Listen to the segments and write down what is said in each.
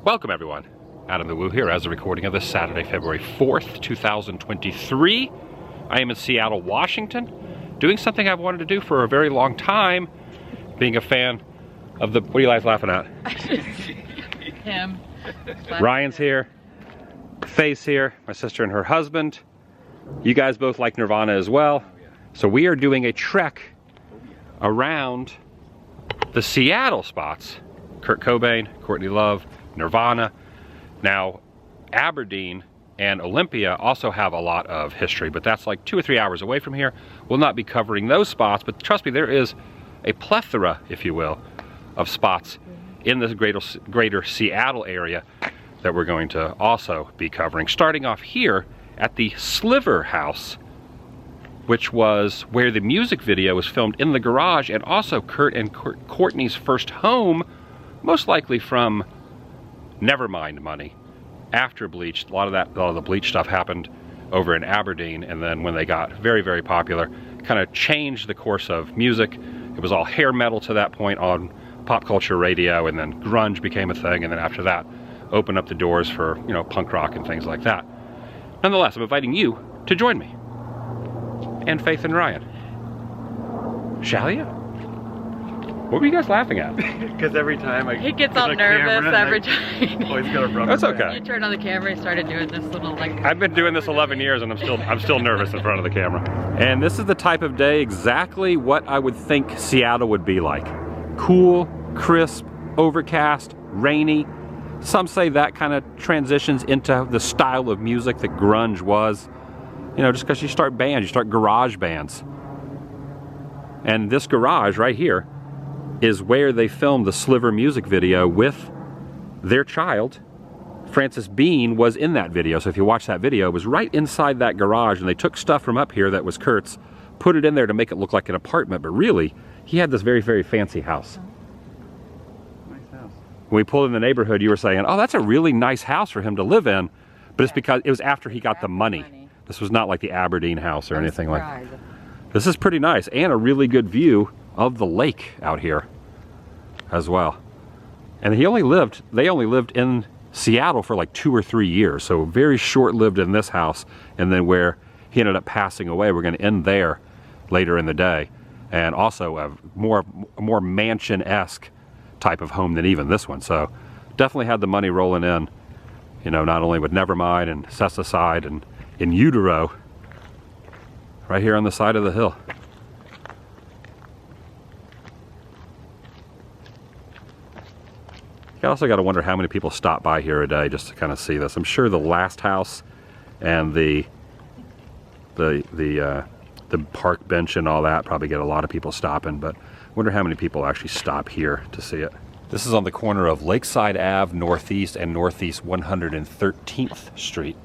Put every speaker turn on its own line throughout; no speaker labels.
Welcome everyone. Adam the Woo here as a recording of this Saturday, February 4th, 2023. I am in Seattle, Washington, doing something I've wanted to do for a very long time, being a fan of the, what are you guys laughing at?
Him.
Ryan's here, Faye's here, my sister and her husband. You guys both like Nirvana as well. So we are doing a trek around the Seattle spots. Kurt Cobain, Courtney Love, Nirvana. Now, Aberdeen and Olympia also have a lot of history, but that's like 2 or 3 hours away from here. We'll not be covering those spots, but trust me, there is a plethora, if you will, of spots in the greater Seattle area that we're going to also be covering. Starting off here at the Sliver House, which was where the music video was filmed in the garage, and also Kurt and Courtney's first home, most likely from Nevermind money. After Bleach, a lot of the Bleach stuff happened over in Aberdeen, and then when they got very, very popular, kind of changed the course of music. It was all hair metal to that point on pop culture radio, and then grunge became a thing, and then after that, opened up the doors for, you know, punk rock and things like that. Nonetheless, I'm inviting you to join me, and Faith and Ryan. Shall you? What were you guys laughing at?
Because every time
he gets all nervous every time.
Always got a rubber.
That's okay.
You turned on the camera and started doing this little like.
I've been doing this 11 years and I'm still nervous in front of the camera. And this is the type of day exactly what I would think Seattle would be like. Cool, crisp, overcast, rainy. Some say that kind of transitions into the style of music that grunge was. You know, just because you start bands, you start garage bands. And this garage right here is where they filmed the Sliver music video with their child. Frances Bean was in that video, so if you watch that video, it was right inside that garage, and they took stuff from up here that was Kurt's, put it in there to make it look like an apartment, but really, he had this very, very fancy house.
Nice house.
When we pulled in the neighborhood, you were saying, oh, that's a really nice house for him to live in, but it's because it was after he got the money. This was not like the Aberdeen house or anything like that. This is pretty nice, and a really good view of the lake out here as well. And they only lived in Seattle for like 2 or 3 years, so very short-lived in this house, and then where he ended up passing away, we're going to end there later in the day. And also a more mansion-esque type of home than even this one, so definitely had the money rolling in, you know, not only with Nevermind and Incesticide and In Utero, right here on the side of the hill. You also got to wonder how many people stop by here a day just to kind of see this. I'm sure the last house and the park bench and all that probably get a lot of people stopping, but I wonder how many people actually stop here to see it. This is on the corner of Lakeside Ave Northeast and Northeast 113th Street.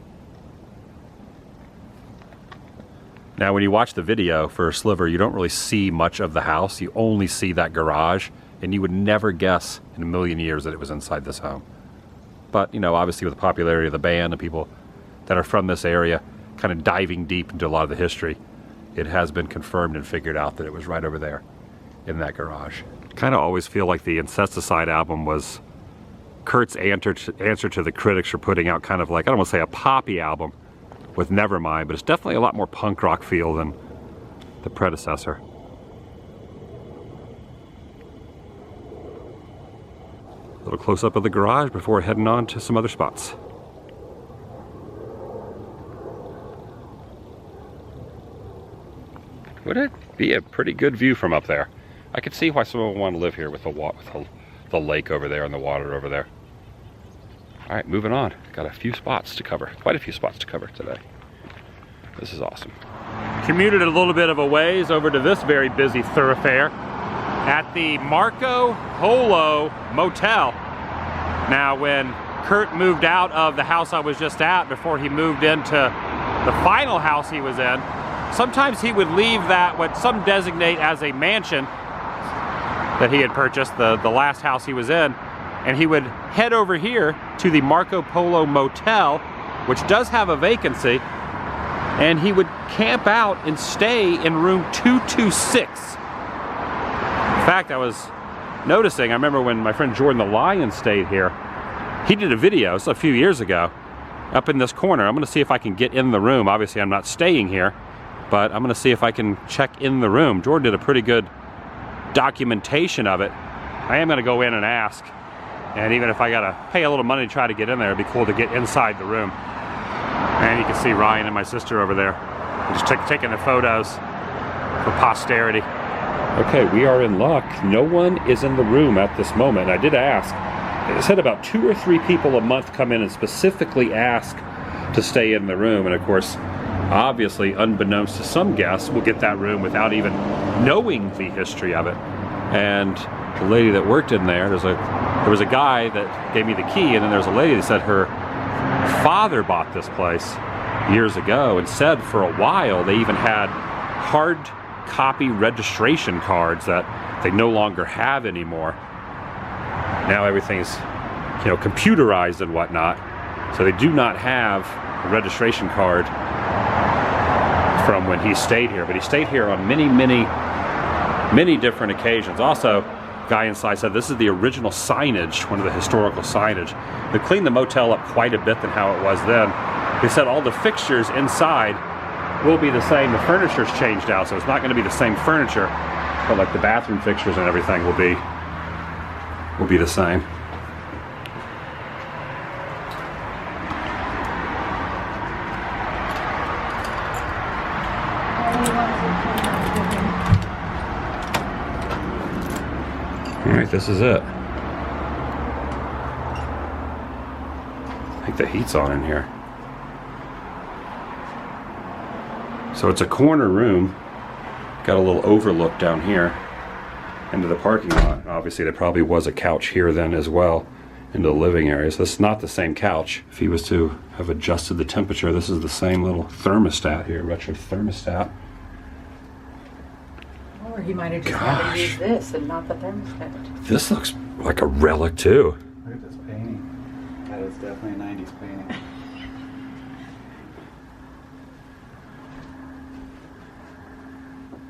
Now when you watch the video for Sliver, you don't really see much of the house. You only see that garage, and you would never guess in a million years that it was inside this home. But, you know, obviously with the popularity of the band and people that are from this area kind of diving deep into a lot of the history, it has been confirmed and figured out that it was right over there in that garage. Kind of always feel like the Incesticide album was Kurt's answer to the critics for putting out kind of like, I don't want to say a poppy album with Nevermind, but it's definitely a lot more punk rock feel than the predecessor. A little close-up of the garage before heading on to some other spots. Would it be a pretty good view from up there? I could see why someone would want to live here with the lake over there and the water over there. All right, moving on. Got a few spots to cover, quite a few spots to cover today. This is awesome. Commuted a little bit of a ways over to this very busy thoroughfare at the Polo Motel. Now, when Kurt moved out of the house I was just at before he moved into the final house he was in, sometimes he would leave that, what some designate as a mansion that he had purchased, the last house he was in, and he would head over here to the Polo Motel, which does have a vacancy, and he would camp out and stay in room 226. In fact, I was noticing, I remember when my friend Jordan the Lion stayed here, He did a video a few years ago up in this corner. I'm gonna see if I can get in the room. Obviously I'm not staying here, but I'm gonna see if I can check in the room. Jordan did a pretty good documentation of it. I am gonna go in and ask, and even if I gotta pay a little money to try to get in there, it'd be cool to get inside the room. And you can see Ryan and my sister over there, just taking the photos for posterity. Okay, we are in luck. No one is in the room at this moment. I did ask. It said about 2 or 3 people a month come in and specifically ask to stay in the room. And of course, obviously, unbeknownst to some guests, we'll get that room without even knowing the history of it. And the lady that worked in there, there was a guy that gave me the key, and then there's a lady that said her father bought this place years ago and said for a while they even had hard copy registration cards that they no longer have anymore. Now everything's, you know, computerized and whatnot, so they do not have a registration card from when he stayed here. But he stayed here on many different occasions. Also, guy inside said this is the original signage, one of the historical signage. They cleaned the motel up quite a bit than how it was then. They said all the fixtures inside will be the same. The furniture's changed out, so it's not going to be the same furniture, but like the bathroom fixtures and everything will be the same. All right, this is it. I think the heat's on in here. So it's a corner room. Got a little overlook down here into the parking lot. Obviously there probably was a couch here then as well into the living area. So this is not the same couch. If he was to have adjusted the temperature, this is the same little thermostat here, retro thermostat.
Or he might have just had to use this and not the thermostat.
This looks like a relic too.
Look at this painting. That is definitely a 90s painting.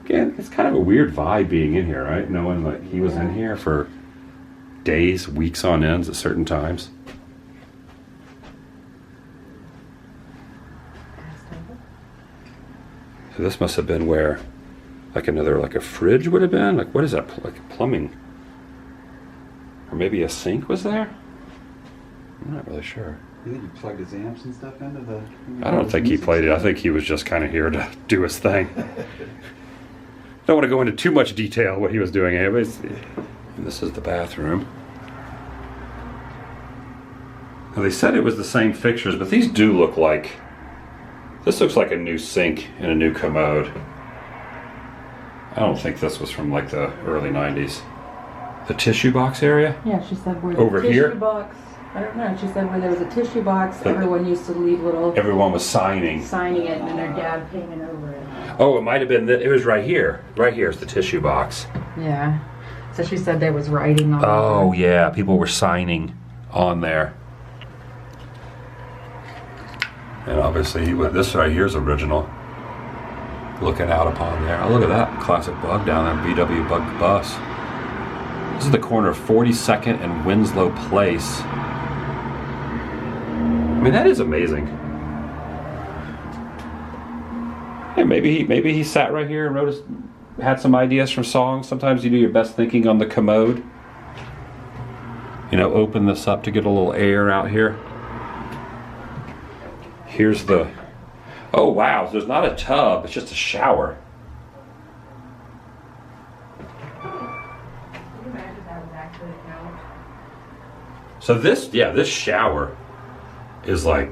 Again, it's kind of a weird vibe being in here, right? Knowing like he was in here for days, weeks on ends at certain times. So this must have been where like a fridge would have been. Like what is that? Like plumbing? Or maybe a sink was there? I'm not really sure.
You think he plugged his amps and stuff into the...
I don't think he played it. I think he was just kind of here to do his thing. Don't want to go into too much detail what he was doing here, but this is the bathroom. Now they said it was the same fixtures, but these do look like... This looks like a new sink and a new commode. I don't think this was from like the early 90s. The tissue box area?
Yeah, she said where
Over
the tissue
here?
box. I don't know. She said where there was a tissue box, everyone used to leave little
Everyone was signing
it, and then their dad painted over it.
Oh, it might have been that it was right here. Right here is the tissue box.
Yeah. So she said there was writing on
Oh, yeah. People were signing on there. And obviously, this right here is original. Looking out upon there. Oh, look at that. Classic bug down there. VW Bug Bus. This is the corner of 42nd and Winslow Place. I mean, that is amazing. Yeah, maybe he sat right here and had some ideas from songs. Sometimes you do your best thinking on the commode. You know, open this up to get a little air out here. Here's the... Oh, wow. So there's not a tub. It's just a shower. So this, yeah, this shower is like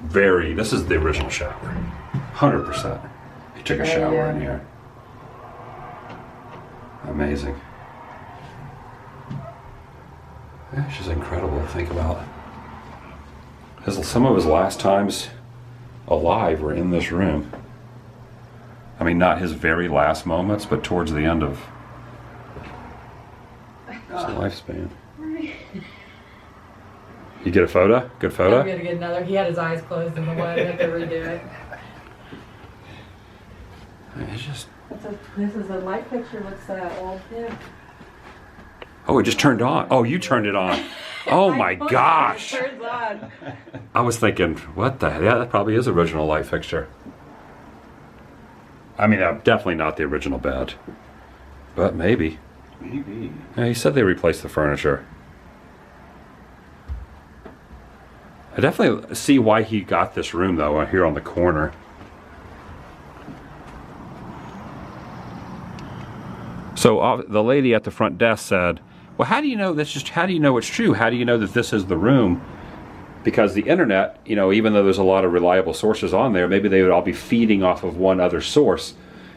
this is the original shower. 100%. He took a shower in here. Amazing. Yeah, it's just incredible to think about. Some of his last times alive were in this room. I mean, not his very last moments, but towards the end of his lifespan. You get a photo? Good photo?
I'm gonna get another. He had his eyes closed in the way. I have to redo it.
It's just...
This is a light picture. What's that old? Yeah.
Oh, it just turned on. Oh, you turned it on. Oh my gosh!
Turns on.
I was thinking, what the hell? Yeah, that probably is original light fixture. I mean, definitely not the original bed, but maybe.
Maybe.
Yeah, he said they replaced the furniture. I definitely see why he got this room though, here on the corner. So the lady at the front desk said, well, how do you know this? How do you know it's true? How do you know that this is the room? Because the internet, you know, even though there's a lot of reliable sources on there, maybe they would all be feeding off of one other source.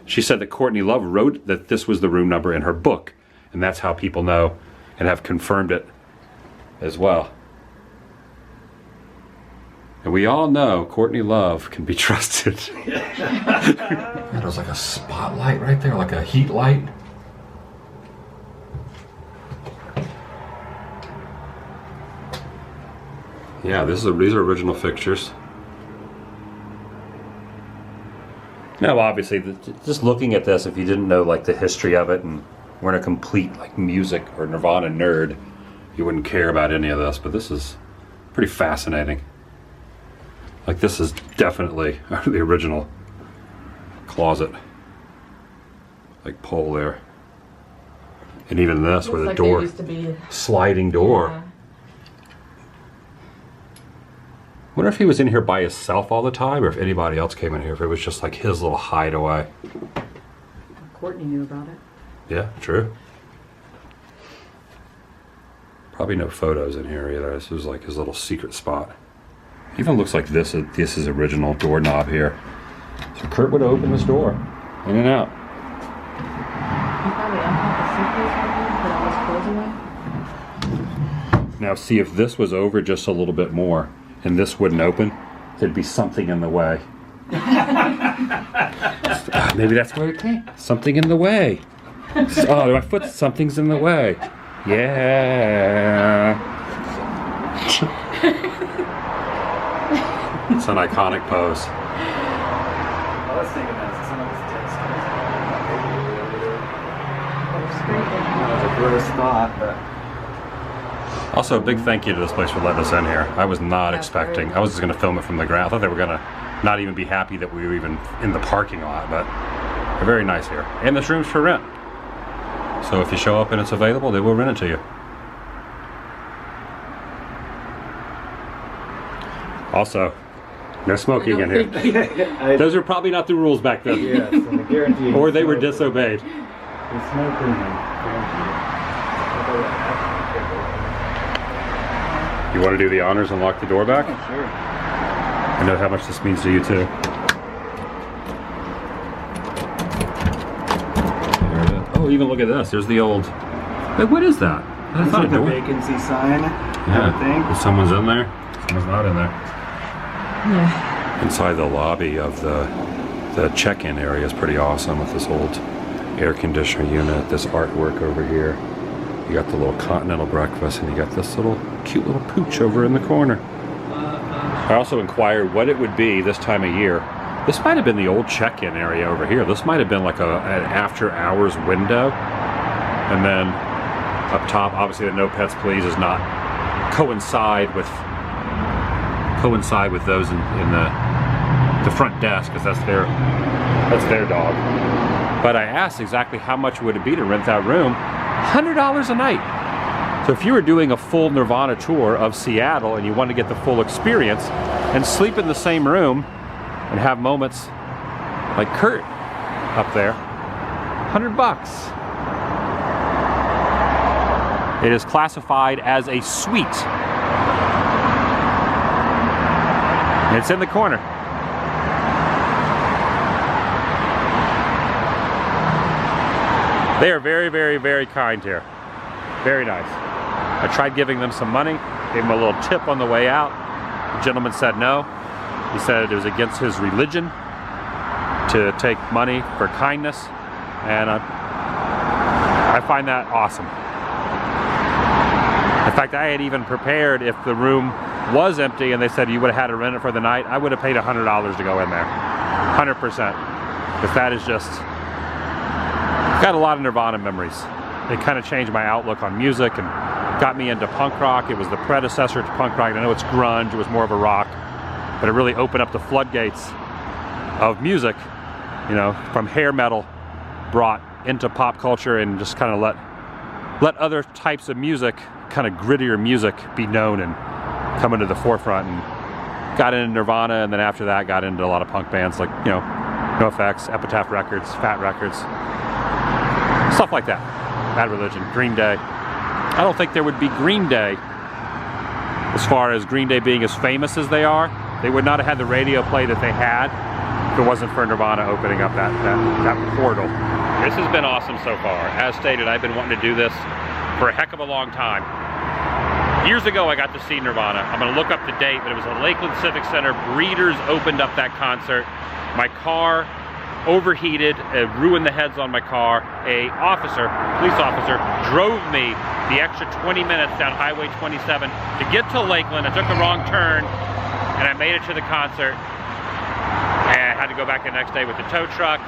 She said that Courtney Love wrote that this was the room number in her book, and that's how people know and have confirmed it as well. And we all know Courtney Love can be trusted. There's like a spotlight right there, like a heat light. Yeah, these are original fixtures. Now, obviously, just looking at this, if you didn't know like the history of it and weren't a complete like music or Nirvana nerd, you wouldn't care about any of this. But this is pretty fascinating. Like this is definitely the original closet, like pole there, and even this where the
like
door,
there used to be.
Sliding door.
Yeah.
Wonder if he was in here by himself all the time, or if anybody else came in here, if it was just like his little hideaway.
Courtney knew about it.
Yeah, true. Probably no photos in here either. This was like his little secret spot. Even looks like this is original doorknob here. So Kurt would open this door, in and out.
He probably unpacked the suitcase when he put all his clothes away.
Now see, if this was over just a little bit more, and this wouldn't open, there'd be something in the way. Maybe that's where it came. Something in the way. Oh, my foot, something's in the way. Yeah. It's an iconic pose.
I was thinking that some of his text was a gross thought, but
Also, a big thank you to this place for letting us in here. I was not expecting. I was just going to film it from the ground. I thought they were going to not even be happy that we were even in the parking lot, but they're very nice here. And this room's for rent. So if you show up and it's available, they will rent it to you. Also, no smoking in here. Those are probably not the rules back then.
yes, and I guarantee you.
Or they were disobeyed.
There's smoking in here.
You want to do the honors and lock the door back?
Oh, sure.
I know how much this means to you too. There it is. Oh, even look at this. There's the old. Wait, what is that? That's
It's
not
like
a
a
door.
vacancy sign,
Yeah.
I think.
If someone's in there, someone's not in there.
Yeah.
Inside the lobby of the check-in area is pretty awesome with this old air conditioner unit, this artwork over here. You got the little continental breakfast, and you got this little cute little pooch over in the corner. I also inquired what it would be this time of year. This might have been the old check-in area over here. This might have been like an after-hours window. And then up top, obviously the No Pets Please does not coincide with those in the front desk, because that's their dog. But I asked exactly how much would it be to rent that room. $100 a night. So if you were doing a full Nirvana tour of Seattle and you wanted to get the full experience and sleep in the same room and have moments like Kurt up there, $100. It is classified as a suite. And it's in the corner. They are very, very, very kind here. Very nice. I tried giving them some money, gave them a little tip on the way out. The gentleman said no. He said it was against his religion to take money for kindness, and I find that awesome. In fact, I had even prepared, if the room was empty and they said you would have had to rent it for the night, I would have paid $100 to go in there. 100%. Because that is just, got a lot of Nirvana memories. It kind of changed my outlook on music and got me into punk rock. It was the predecessor to punk rock. I know it's grunge, it was more of a rock, but it really opened up the floodgates of music, you know, from hair metal brought into pop culture and just kind of let other types of music, kind of grittier music, be known and come into the forefront. And got into Nirvana, and then after that got into a lot of punk bands like, you know, NoFX, Epitaph Records, Fat Records, stuff like that. Bad Religion, Green Day. I don't think there would be Green Day, as far as Green Day being as famous as they are. They would not have had the radio play that they had if it wasn't for Nirvana opening up that portal. This has been awesome so far. As stated, I've been wanting to do this for a heck of a long time. Years ago, I got to see Nirvana. I'm gonna look up the date, but it was at Lakeland Civic Center. Breeders opened up that concert. My car overheated, ruined the heads on my car. A police officer, drove me the extra 20 minutes down Highway 27 to get to Lakeland. I took the wrong turn, and I made it to the concert. And I had to go back the next day with the tow truck,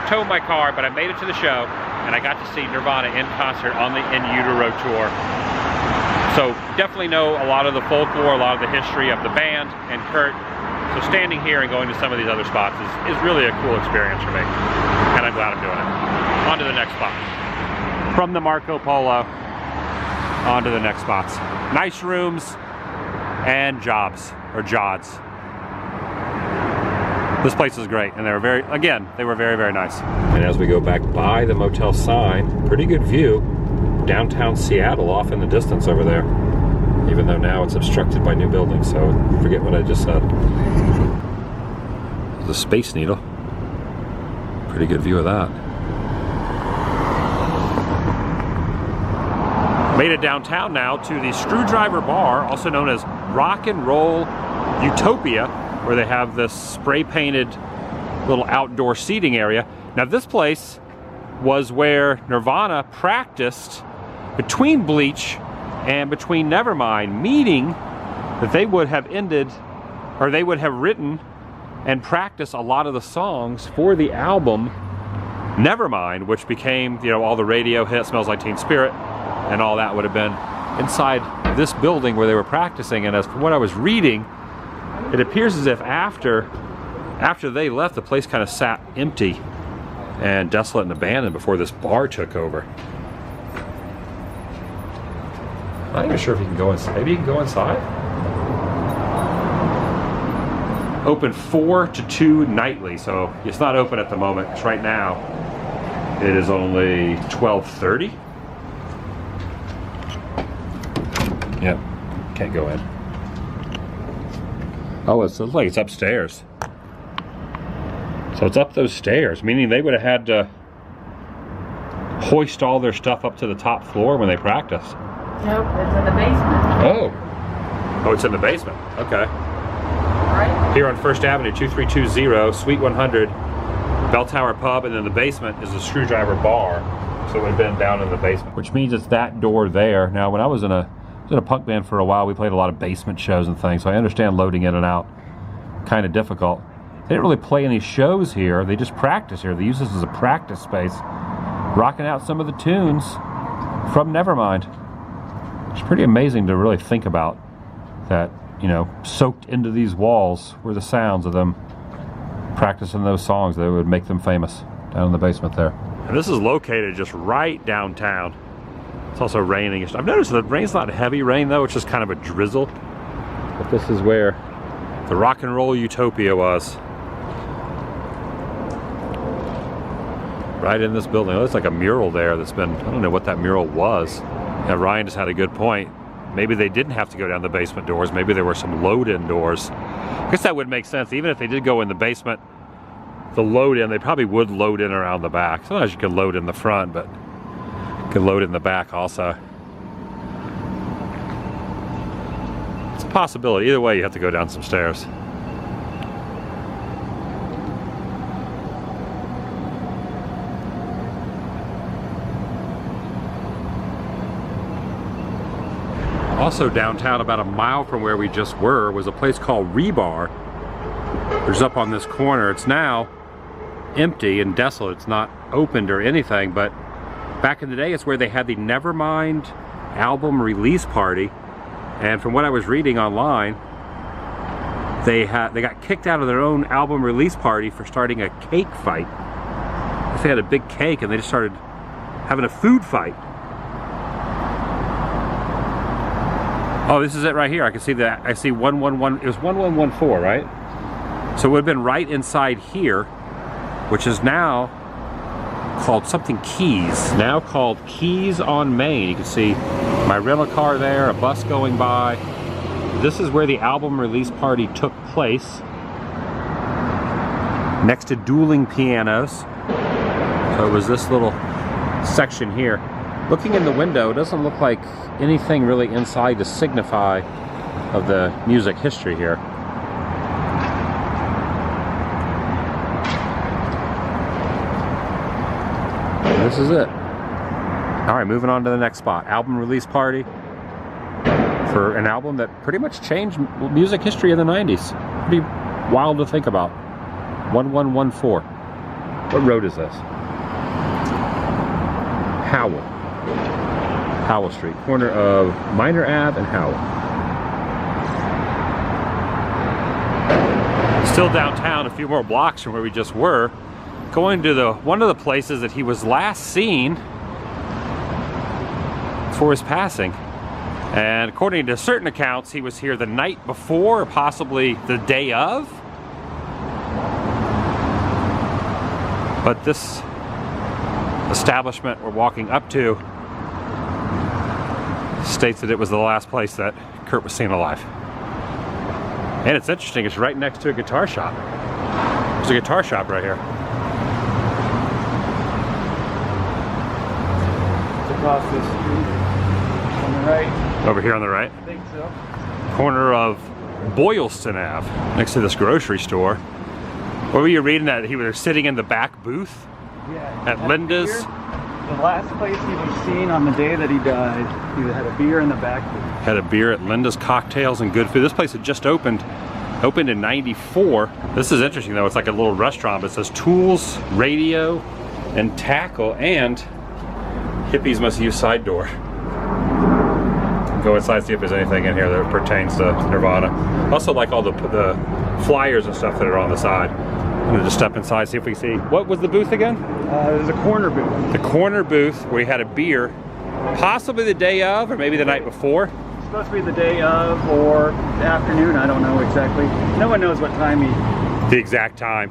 tow my car, but I made it to the show, and I got to see Nirvana in concert on the In Utero tour. So definitely know a lot of the folklore, a lot of the history of the band and Kurt. So standing here and going to some of these other spots is really a cool experience for me. And I'm glad I'm doing it. On to the next spot. From the Marco Polo, on to the next spots. Nice rooms and jods. This place is great, and they were very, very nice. And as we go back by the motel sign, pretty good view. Downtown Seattle off in the distance over there, even though now it's obstructed by new buildings, so forget what I just said. The Space Needle, pretty good view of that. Made it downtown now to the Screwdriver Bar, also known as Rock and Roll Utopia, where they have this spray painted little outdoor seating area. Now this place was where Nirvana practiced between Bleach and between Nevermind, meaning that they would have written and practiced a lot of the songs for the album Nevermind, which became, you know, all the radio hits, Smells Like Teen Spirit, and all that would have been inside this building where they were practicing. And as from what I was reading, it appears as if after they left, the place kind of sat empty and desolate and abandoned before this bar took over. I'm not even sure if you can go inside. Maybe you can go inside? Open 4 to 2 nightly, so it's not open at the moment. It's right now, it is only 12:30. Yep, can't go in. Oh, it looks like it's upstairs. So it's up those stairs, meaning they would have had to hoist all their stuff up to the top floor when they practice.
Nope, it's in the basement.
Oh, it's in the basement. Okay.
Right.
Here on First Avenue, 2320, Suite 100, Bell Tower Pub, and then the basement is the Screwdriver Bar. So it would have been down in the basement. Which means it's that door there. Now, when I was in a punk band for a while, we played a lot of basement shows and things, so I understand loading in and out kind of difficult. They didn't really play any shows here. They just practice here. They use this as a practice space, rocking out some of the tunes from Nevermind. It's pretty amazing to really think about that, you know, soaked into these walls were the sounds of them practicing those songs that would make them famous down in the basement there. And this is located just right downtown. It's also raining. I've noticed the rain's not heavy rain though, it's just kind of a drizzle. But this is where the Rock and Roll Utopia was. Right in this building. Oh, there's like a mural there that's been, I don't know what that mural was. Yeah, Ryan just had a good point. Maybe they didn't have to go down the basement doors. Maybe there were some load-in doors. I guess that would make sense. Even if they did go in the basement, the load-in, they probably would load in around the back. Sometimes you can load in the front, but you can load in the back also. It's a possibility. Either way, you have to go down some stairs. Also downtown, about a mile from where we just were, was a place called Rebar, which is up on this corner. It's now empty and desolate. It's not opened or anything, but back in the day, it's where they had the Nevermind album release party, and from what I was reading online, they got kicked out of their own album release party for starting a cake fight. They had a big cake and they just started having a food fight. Oh, this is it right here. I can see that. I see 111. It was 1114, right? So it would have been right inside here, which is now called something Keys. Now called Keys on Main. You can see my rental car there, a bus going by. This is where the album release party took place, next to dueling pianos. So it was this little section here. Looking in the window, it doesn't look like anything really inside to signify of the music history here. And this is it. All right, moving on to the next spot. Album release party for an album that pretty much changed music history in the 90s. Pretty wild to think about. 1114. What road is this? Howell Street, corner of Minor Ave and Howell. Still downtown, a few more blocks from where we just were, going to one of the places that he was last seen before his passing. And according to certain accounts, he was here the night before, or possibly the day of. But this establishment we're walking up to states that it was the last place that Kurt was seen alive. And it's interesting, it's right next to a guitar shop. There's a guitar shop right here.
It's across the street on the right.
Over here on the right?
I think so.
Corner of Boylston Ave, next to this grocery store. What were you reading that he was sitting in the back booth?
Yeah.
At Linda's?
The last place he was seen on the day that he died, he had a beer in the back booth.
Had a beer at Linda's Cocktails and Good Food. This place had just opened in '94. This is interesting though, it's like a little restaurant, but it says tools, radio, and tackle, and hippies must use side door. Go inside, see if there's anything in here that pertains to Nirvana. Also like all the flyers and stuff that are on the side. I'm gonna just step inside, see if we see. What was the booth again?
It was a corner booth.
The corner booth where he had a beer, possibly the day of, or maybe the night before.
It's supposed to be the day of or the afternoon, I don't know exactly. No one knows what time
The exact time.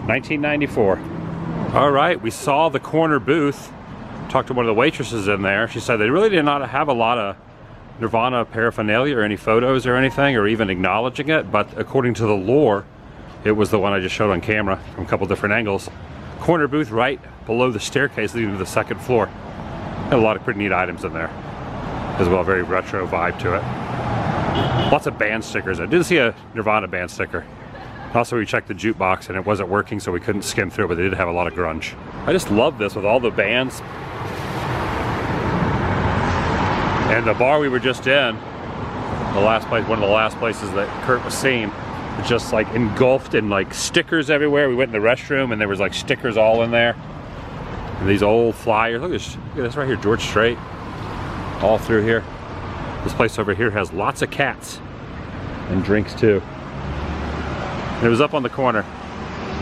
1994. All right, we saw the corner booth. Talked to one of the waitresses in there. She said they really did not have a lot of Nirvana paraphernalia or any photos or anything, or even acknowledging it, but according to the lore, it was the one I just showed on camera from a couple different angles. Corner booth right below the staircase leading to the second floor. Had a lot of pretty neat items in there as well, very retro vibe to it. Lots of band stickers. I did see a Nirvana band sticker. Also, we checked the jukebox and it wasn't working, so we couldn't skim through, but they did have a lot of grunge. I just love this with all the bands. And the bar we were just in, the last place, one of the last places that Kurt was seen, was just like engulfed in like stickers everywhere. We went in the restroom and there was like stickers all in there. And these old flyers. Look at this right here, George Strait. All through here. This place over here has lots of cats and drinks too. And it was up on the corner,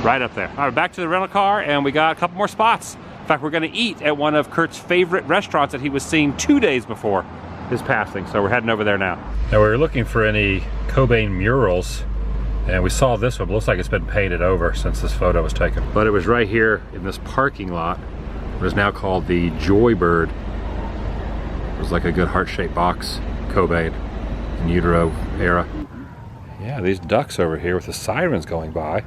right up there. All right, back to the rental car, and we got a couple more spots. In fact, we're gonna eat at one of Kurt's favorite restaurants that he was seeing 2 days before his passing. So we're heading over there now. Now we were looking for any Cobain murals, and we saw this one. It looks like it's been painted over since this photo was taken. But it was right here in this parking lot. It is now called the Joybird. It was like a good heart-shaped box, Cobain, in utero era. Yeah, these ducks over here with the sirens going by.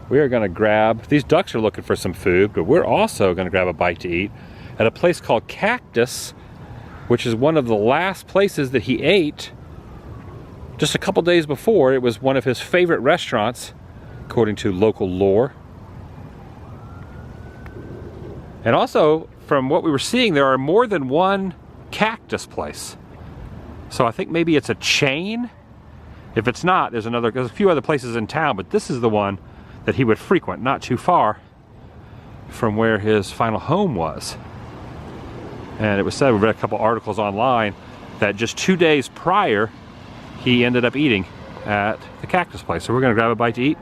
We are gonna grab, these ducks are looking for some food, but we're also gonna grab a bite to eat at a place called Cactus, which is one of the last places that he ate just a couple days before. It was one of his favorite restaurants, according to local lore. And also, from what we were seeing, there are more than one Cactus place. So I think maybe it's a chain. If it's not, there's a few other places in town, but this is the one that he would frequent, not too far from where his final home was. And it was said, we read a couple articles online, that just 2 days prior, he ended up eating at the Cactus place. So we're gonna grab a bite to eat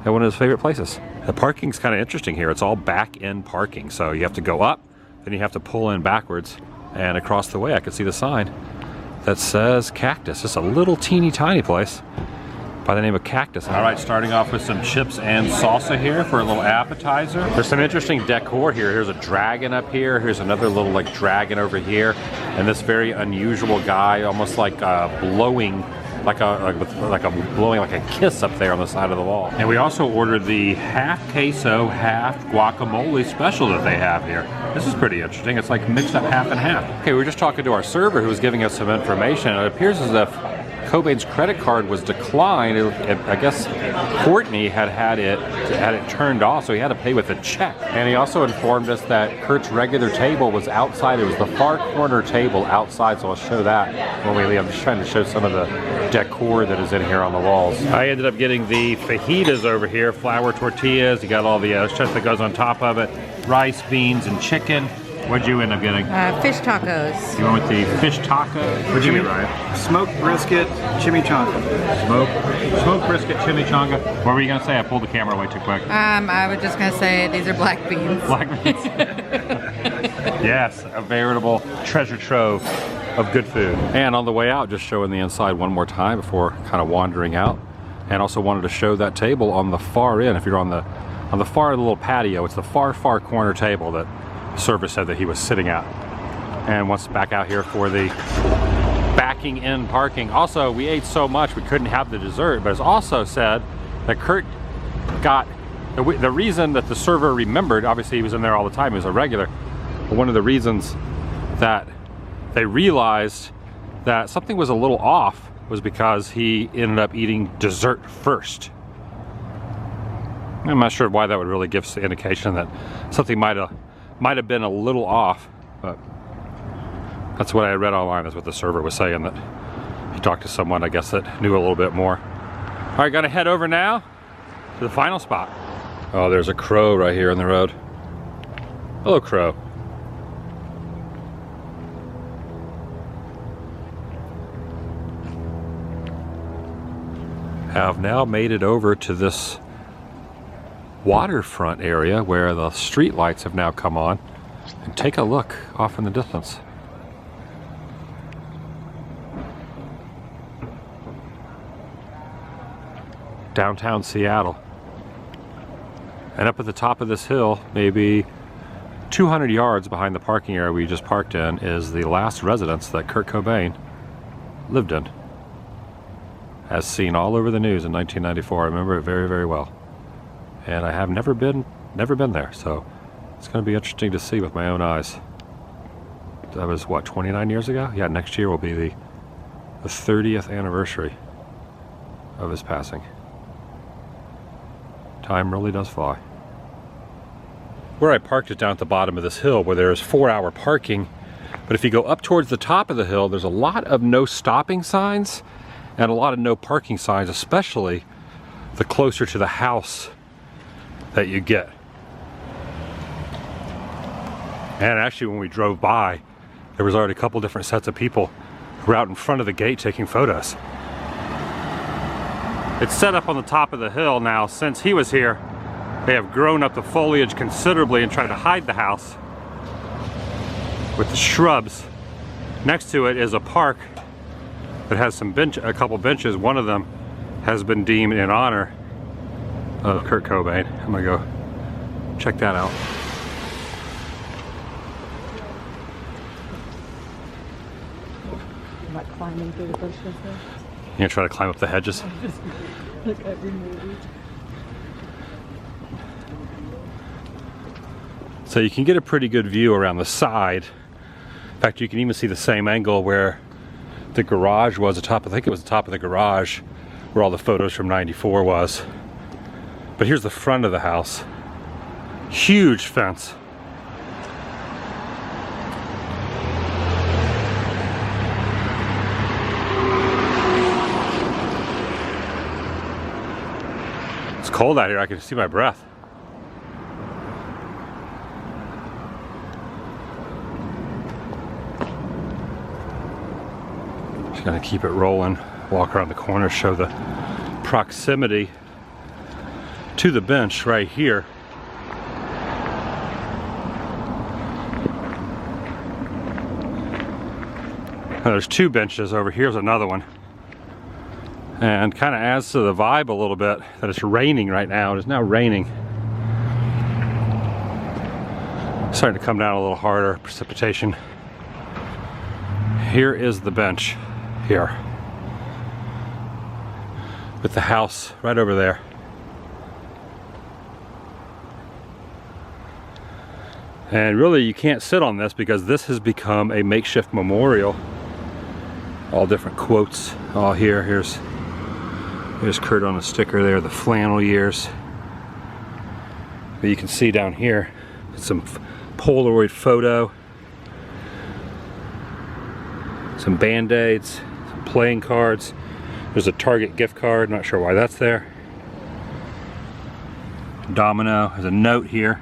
at one of his favorite places. The parking's kind of interesting here. It's all back-end parking. So you have to go up, then you have to pull in backwards. And across the way, I can see the sign that says Cactus. It's a little teeny tiny place by the name of Cactus. All right, starting off with some chips and salsa here for a little appetizer. There's some interesting decor here. Here's a dragon up here. Here's another little like dragon over here. And this very unusual guy, almost like blowing like a kiss up there on the side of the wall. And we also ordered the half queso, half guacamole special that they have here. This is pretty interesting. It's like mixed up half and half. Okay, we were just talking to our server who was giving us some information. It appears as if Cobain's credit card was declined. I guess Courtney had it turned off, so he had to pay with a check. And he also informed us that Kurt's regular table was outside. It was the far corner table outside, so I'll show that when we leave. I'm just trying to show some of the decor that is in here on the walls. I ended up getting the fajitas over here, flour tortillas. You got all the stuff that goes on top of it, rice, beans, and chicken. What'd you end up getting?
Fish tacos.
You went with the fish taco. What'd you get, Ryan?
Smoked brisket, chimichanga.
Smoked brisket, chimichanga. What were you gonna say? I pulled the camera away too quick.
I was just gonna say these are black beans.
Black beans. Yes, a veritable treasure trove of good food. And on the way out, just showing the inside one more time before kind of wandering out. And also wanted to show that table on the far end. If you're on the far little patio, it's the far corner table that server said that he was sitting at. And once back out here for the backing in parking. Also, we ate so much we couldn't have the dessert, but it's also said that Kurt got the reason that the server remembered, obviously he was in there all the time, he was a regular, but one of the reasons that they realized that something was a little off was because he ended up eating dessert first. I'm not sure why that would really give us the indication that something might have been a little off, but that's what I read online. That's what the server was saying, that he talked to someone, I guess, that knew a little bit more. All right, gotta head over now to the final spot. Oh, there's a crow right here on the road. Hello, crow. Have now made it over to this waterfront area where the street lights have now come on, and take a look off in the distance. Downtown Seattle. And up at the top of this hill, maybe 200 yards behind the parking area we just parked in, is the last residence that Kurt Cobain lived in. As seen all over the news in 1994. I remember it very, very well. And I have never been there, so it's going to be interesting to see with my own eyes. That was, what, 29 years ago? Yeah, next year will be the 30th anniversary of his passing. Time really does fly. Where I parked is down at the bottom of this hill where there is 4-hour parking, but if you go up towards the top of the hill, there's a lot of no stopping signs and a lot of no parking signs, especially the closer to the house that you get. And actually, when we drove by, there was already a couple different sets of people who were out in front of the gate taking photos. It's set up on the top of the hill now. Since he was here, they have grown up the foliage considerably and tried to hide the house with the shrubs. Next to it is a park that has a couple benches. One of them has been deemed in honor of Kurt Cobain. I'm gonna go check that out.
I'm not climbing through the bushes there.
You gonna try to climb up the hedges?
Like every movie.
So you can get a pretty good view around the side. In fact, you can even see the same angle where the garage was, I think it was the top of the garage where all the photos from '94 was. But here's the front of the house. Huge fence. It's cold out here, I can see my breath. Gonna keep it rolling. Walk around the corner, show the proximity to the bench right here. Now, there's two benches over here. Here's another one. And kind of adds to the vibe a little bit that it's raining right now. It is now raining. Starting to come down a little harder, precipitation. Here is the bench here, with the house right over there. And really you can't sit on this because this has become a makeshift memorial. All different quotes all here. Here's Kurt on a sticker there, the flannel years. But you can see down here some Polaroid photo, some Band-Aids, some playing cards. There's a Target gift card, not sure why that's there. Domino, there's a note here.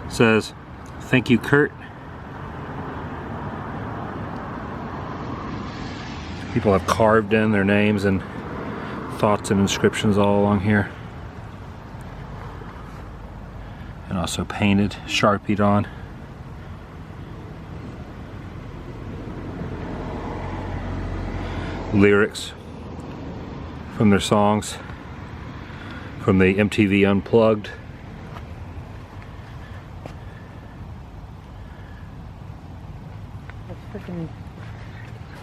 It says, "Thank you, Kurt." People have carved in their names and thoughts and inscriptions all along here. And also painted, Sharpied on. Lyrics from their songs from the MTV Unplugged.
That's freaking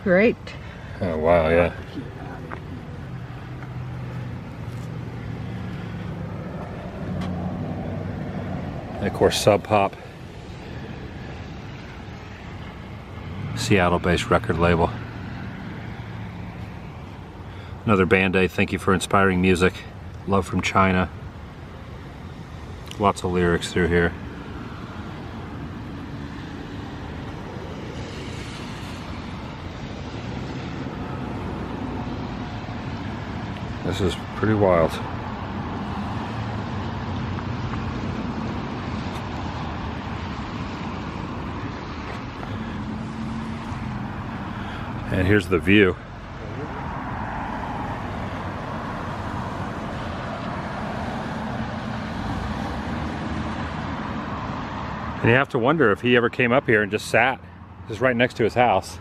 great.
Oh wow, yeah. And of course, Sub Pop, Seattle-based record label. Another Band-Aid, "Thank you for inspiring music. Love from China." Lots of lyrics through here. This is pretty wild. And here's the view. And you have to wonder if he ever came up here and just sat, just right next to his house.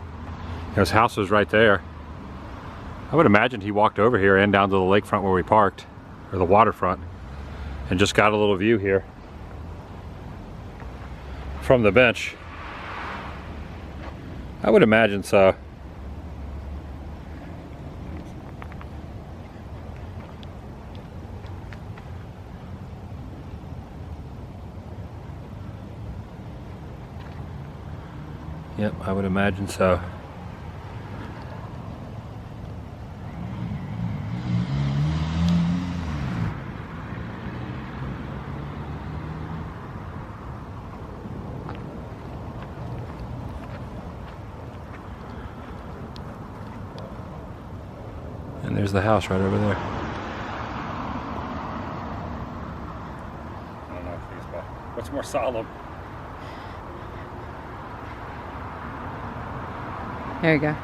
His house was right there. I would imagine he walked over here and down to the lakefront where we parked, or the waterfront, and just got a little view here from the bench. I would imagine so. Yep, I would imagine so. And there's the house right over there. I don't know what's more solemn.
There you go.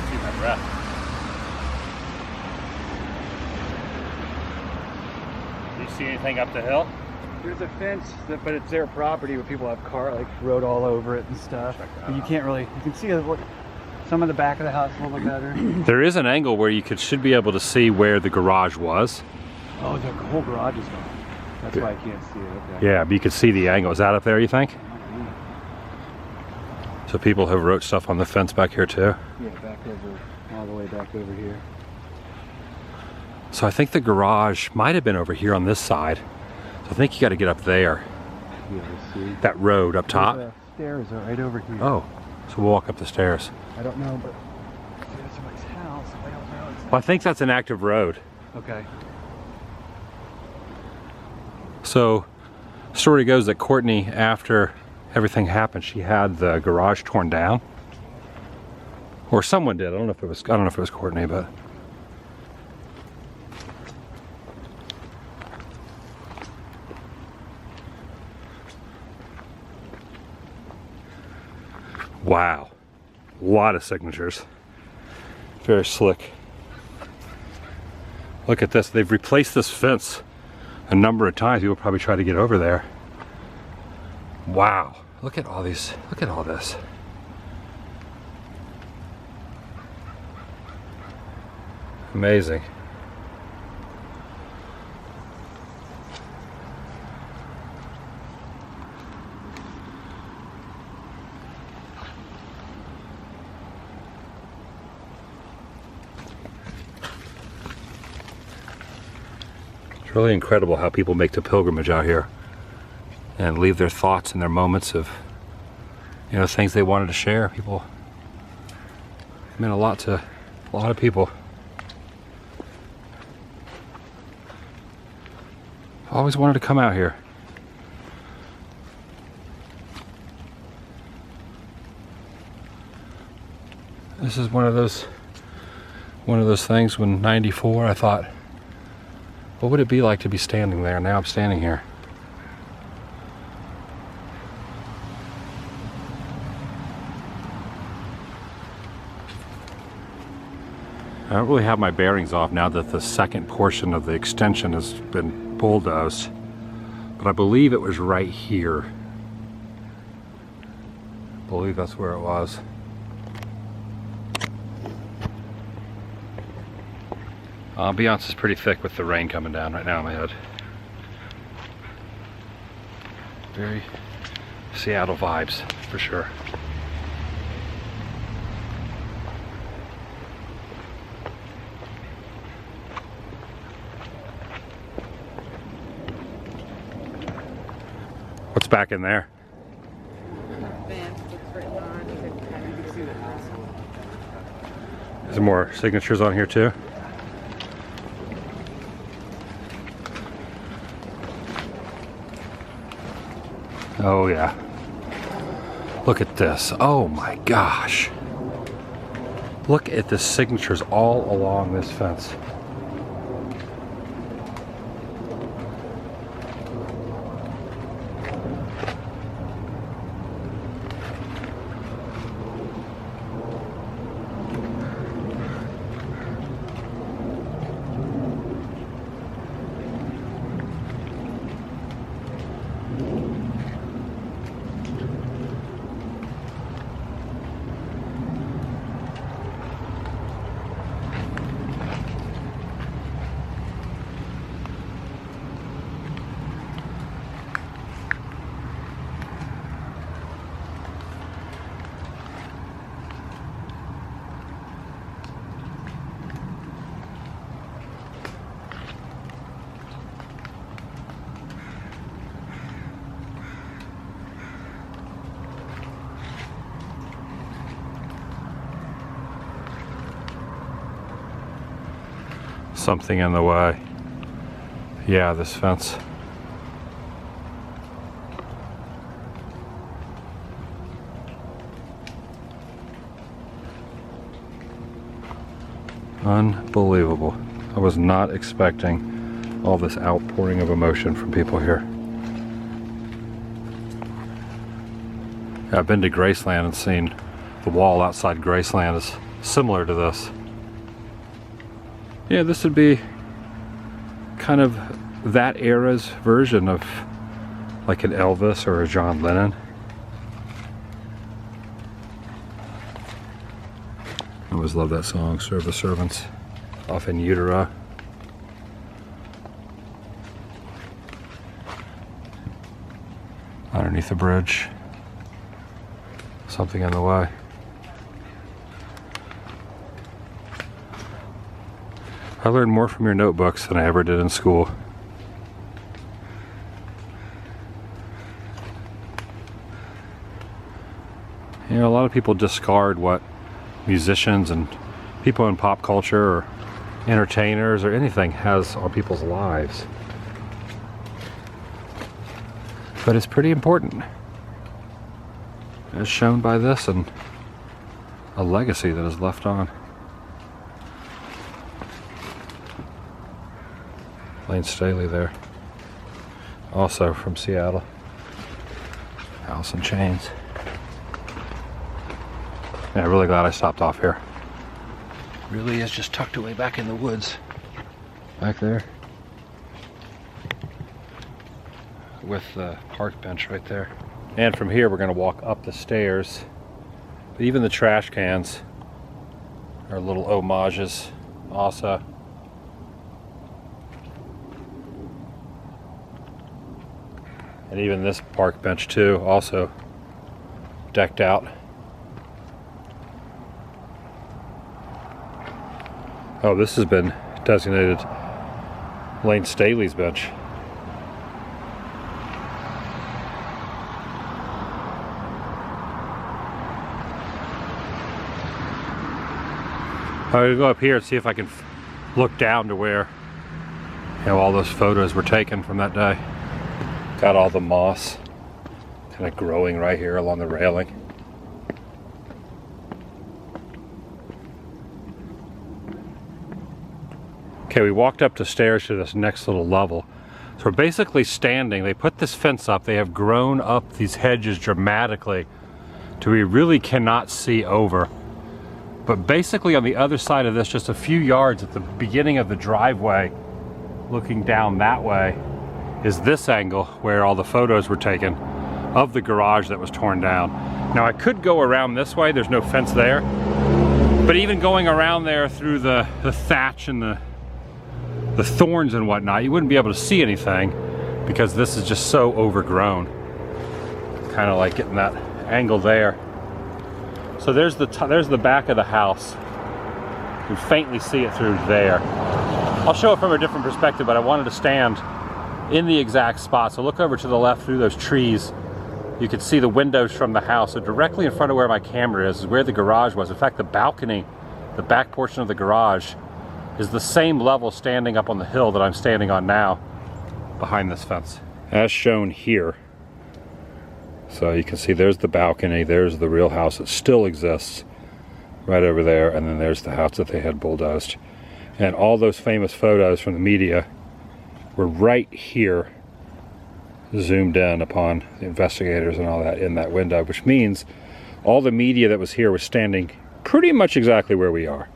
See my breath. Do you see anything up the hill?
There's a fence, but it's their property, where people have rode all over it and stuff. But you can't really, you can see some of the back of the house a little bit better.
There is an angle where you should be able to see where the garage was.
Oh, the whole garage is gone. That's why I can't see it. Okay.
Yeah, but you could see the angle. Is that up there, you think? So people have wrote stuff on the fence back here too?
Yeah, back over, all the way back over here.
So I think the garage might have been over here on this side. So I think you got to get up there.
Yeah, let's see.
That road up top.
The stairs are right over here.
Oh, so we'll walk up the stairs.
I don't know, but there's somebody's house. I don't know.
Well, I think that's an active road.
Okay.
So, story goes that Courtney, after everything happened, she had the garage torn down, or someone did. I don't know if it was Courtney, but Wow, a lot of signatures. Very slick. Look at this, they've replaced this fence a number of times. People probably try to get over there. Wow, look at all these, look at all this. Amazing. It's really incredible how people make the pilgrimage out here and leave their thoughts and their moments of, you know, things they wanted to share. People, it meant a lot to a lot of people. I always wanted to come out here. This is one of those things when '94 I thought, what would it be like to be standing there? Now I'm standing here. I don't really have my bearings off now that the second portion of the extension has been bulldozed, but I believe it was right here. I believe that's where it was. Ambiance is pretty thick with the rain coming down right now on my head. Very Seattle vibes, for sure. What's back in there? Is there more signatures on here too? Oh yeah. Look at this. Oh my gosh. Look at the signatures all along this fence. Something in the way. Yeah, this fence. Unbelievable. I was not expecting all this outpouring of emotion from people here. I've been to Graceland and seen the wall outside Graceland is similar to this. Yeah, this would be kind of that era's version of like an Elvis or a John Lennon. I always love that song, Serve the Servants, off In Utero. Underneath the bridge. Something in the way. I learned more from your notebooks than I ever did in school. You know, a lot of people discard what musicians and people in pop culture or entertainers or anything has on people's lives. But it's pretty important, as shown by this and a legacy that is left on. Lane Staley there, also from Seattle. Alice in Chains. Yeah, really glad I stopped off here. Really is just tucked away back in the woods. Back there. With the park bench right there. And from here we're gonna walk up the stairs. But even the trash cans are little homages also. And even this park bench too, also decked out. Oh, this has been designated Lane Staley's bench. I'm gonna go up here and see if I can look down to where, you know, all those photos were taken from that day. Got all the moss kind of growing right here along the railing. Okay, we walked up the stairs to this next little level. So we're basically standing. They put this fence up. They have grown up these hedges dramatically to where we really cannot see over. But basically on the other side of this, just a few yards at the beginning of the driveway, looking down that way, is this angle where all the photos were taken of the garage that was torn down. Now I could go around this way, there's no fence there. But even going around there through the thatch and the thorns and whatnot, you wouldn't be able to see anything because this is just so overgrown. Kind of like getting that angle there. So there's the back of the house. You can faintly see it through there. I'll show it from a different perspective, but I wanted to stand in the exact spot. So look over to the left through those trees. You can see the windows from the house. So directly in front of where my camera is where the garage was. In fact, the balcony, the back portion of the garage, is the same level standing up on the hill that I'm standing on now behind this fence. As shown here. So you can see there's the balcony, there's the real house that still exists right over there, and then there's the house that they had bulldozed. And all those famous photos from the media were right here, zoomed in upon the investigators and all that in that window, which means all the media that was here was standing pretty much exactly where we are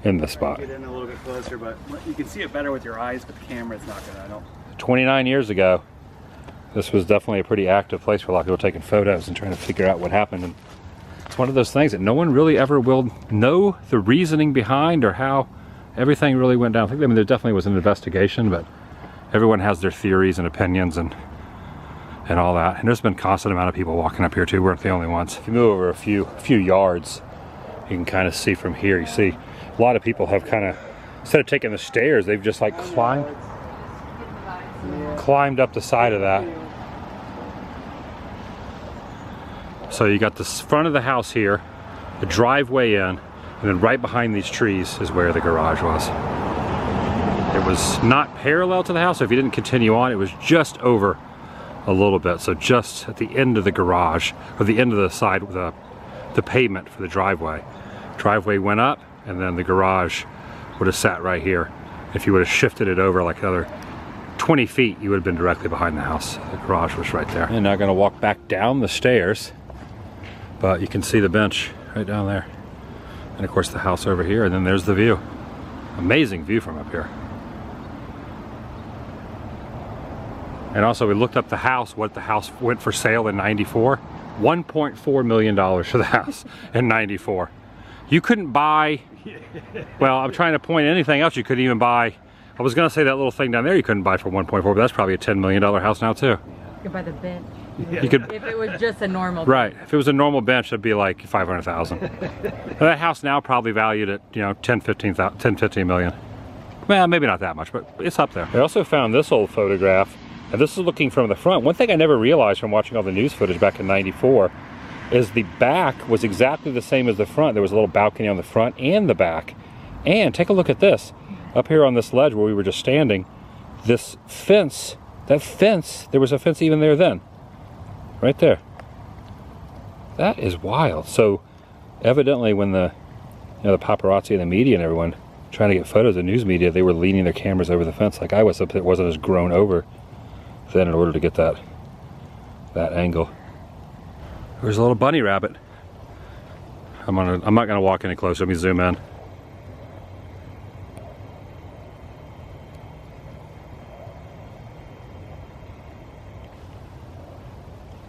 in the spot.
Get in a little bit closer, but you can see it better with your eyes, but the camera's not gonna, I don't.
29 years ago, this was definitely a pretty active place for a lot of people taking photos and trying to figure out what happened. And it's one of those things that no one really ever will know the reasoning behind or how everything really went down. I mean, there definitely was an investigation, but everyone has their theories and opinions and all that. And there's been a constant amount of people walking up here too. We weren't the only ones. If you move over a few yards, you can kind of see from here. You see a lot of people have kind of, instead of taking the stairs, they've just like climbed up the side of that. So you got the front of the house here, the driveway in, and then right behind these trees is where the garage was. It was not parallel to the house, so if you didn't continue on, it was just over a little bit. So just at the end of the garage, or the end of the side, the pavement for the driveway. Driveway went up, and then the garage would have sat right here. If you would have shifted it over like another 20 feet, you would have been directly behind the house. The garage was right there. And now gonna walk back down the stairs, but you can see the bench right down there. And of course the house over here, and then there's the view. Amazing view from up here. And also we looked up the house, what the house went for sale in '94. $1.4 million for the house in '94. You couldn't buy, well, I'm trying to point anything else you couldn't even buy. I was gonna say that little thing down there you couldn't buy for 1.4, but that's probably a $10 million house now too.
You could buy the bench.
You could,
if it was just a normal
right, if it was a normal bench, it'd be like 500,000. That house now probably valued at, you know, 10, 15 million. Well, maybe not that much, but it's up there. I also found this old photograph, and this is looking from the front. One thing I never realized from watching all the news footage back in '94 is the back was exactly the same as the front. There was a little balcony on the front and the back. And take a look at this. Up here on this ledge where we were just standing, this fence, that fence, there was a fence even there then. Right there. That is wild. So evidently when the, you know, the paparazzi and the media and everyone trying to get photos of news media, they were leaning their cameras over the fence like I was, up it wasn't as grown over then in order to get that angle. There's a little bunny rabbit. I'm not gonna walk any closer. Let me zoom in.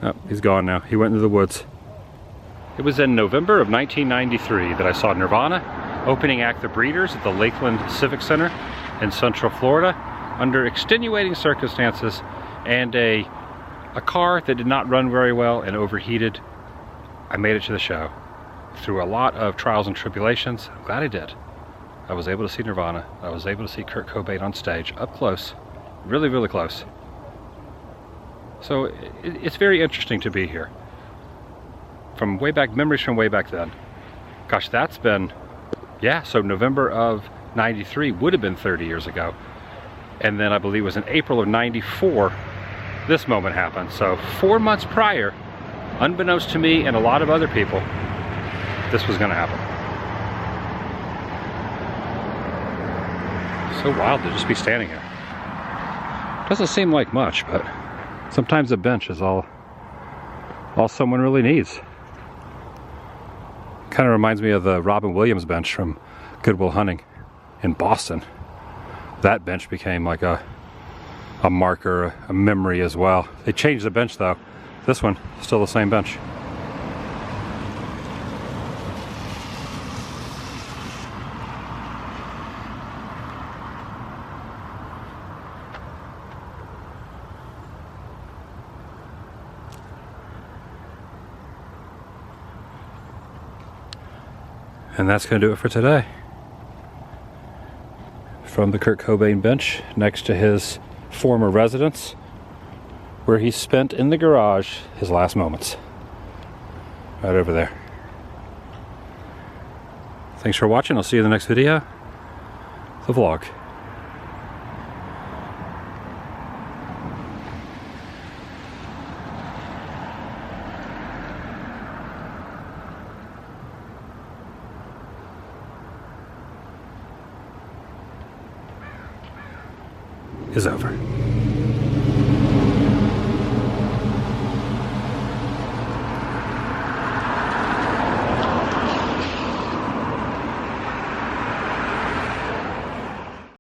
Oh, he's gone now. He went into the woods. It was in November of 1993 that I saw Nirvana opening act The Breeders at the Lakeland Civic Center in Central Florida under extenuating circumstances and a car that did not run very well and overheated. I made it to the show. Through a lot of trials and tribulations, I'm glad I did. I was able to see Nirvana. I was able to see Kurt Cobain on stage, up close, really, really close. So it's very interesting to be here. From way back, memories from way back then. Gosh, that's been, yeah, so November of 93 would have been 30 years ago. And then I believe it was in April of 94, this moment happened. So 4 months prior, unbeknownst to me and a lot of other people, this was gonna happen. So wild to just be standing here. Doesn't seem like much, but sometimes a bench is all someone really needs. Kind of reminds me of the Robin Williams bench from Good Will Hunting in Boston. That bench became like a marker, a memory as well. They changed the bench though. This one, still the same bench. And that's going to do it for today. From the Kurt Cobain bench next to his former residence, where he spent in the garage his last moments. Right over there. Thanks for watching. I'll see you in the next video. The vlog. Is over.